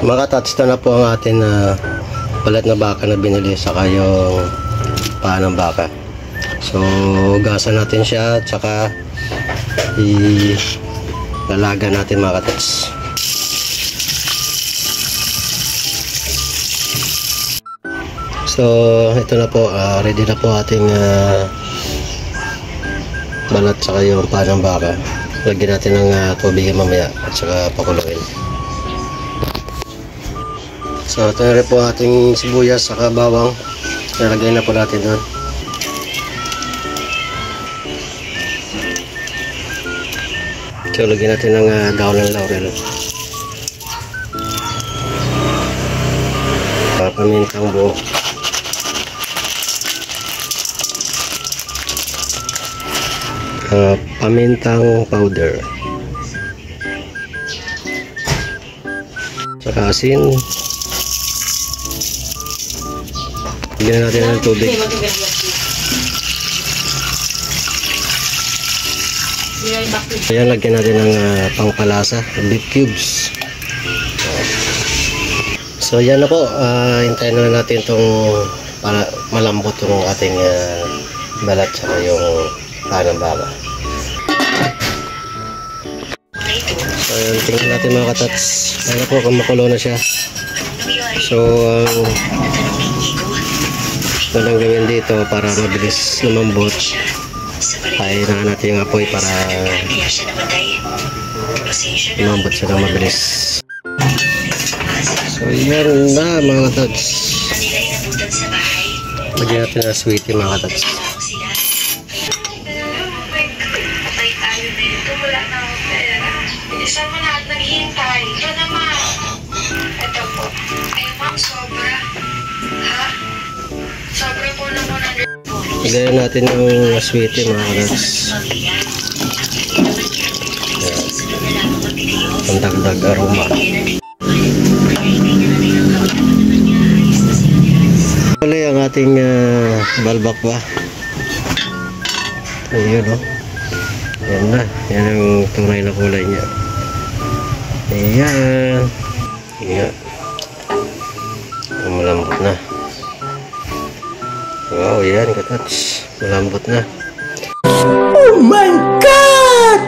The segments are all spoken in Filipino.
Mga katats, na po ang atin na balat na baka na binili, saka yung paa ng baka. So gasan natin siya at saka ilalaga natin mga katats. So ito na po, ready na po ating balat saka yung paa ng baka. Lagyan natin ng tubig mamaya at saka pakuluin. So ito na rin po ating sibuyas saka bawang. Nalagay na po natin doon. So lagyan natin ng daon ng laurel. Pamintang buo. Pamintang powder. Saka asin. Lagyan natin ng tubig. Ayan, lagyan natin ng pangpalasa, beef cubes. So yan na po, hintayin na natin itong para malambot yung ating balat saka yung paa ng baka. So ayan, tingnan natin mga katats. Ayan na po, kamakulo na siya. So walang gawin dito para mabilis lumambot. Ay na natin yung apoy para lumambot siya ng mabilis. So yan na mga katats. Lagyan natin na sweetie mga katats. Bilisan mo na at naghihintay. Ito naman. Ito po. Ay ma'am, sobra. Ha? Sobra po na 100. Lagyan natin yung sweetie mga katats. Pantagdag aroma. Pali ang ating balbakwa. Ayun o. Yan na. Yan ang tunay na kulay niya. Ayan. Ayan. Malambot na. Wow, yan katats. Malambot na. Oh my God!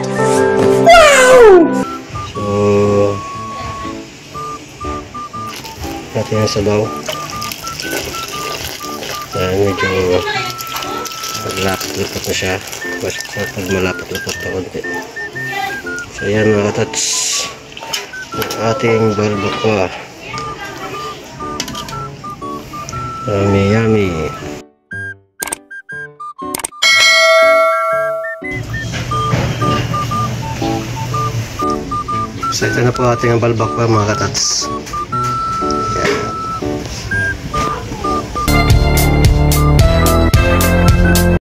Wow! So, natin ang sabaw. Ayan, medyo malapot-lapot na siya. Pag malapot-lapot na konti. So, yan mga katats. Ang ating balbakwa. Yummy, yummy. So ito na po ating balbakwa mga katats.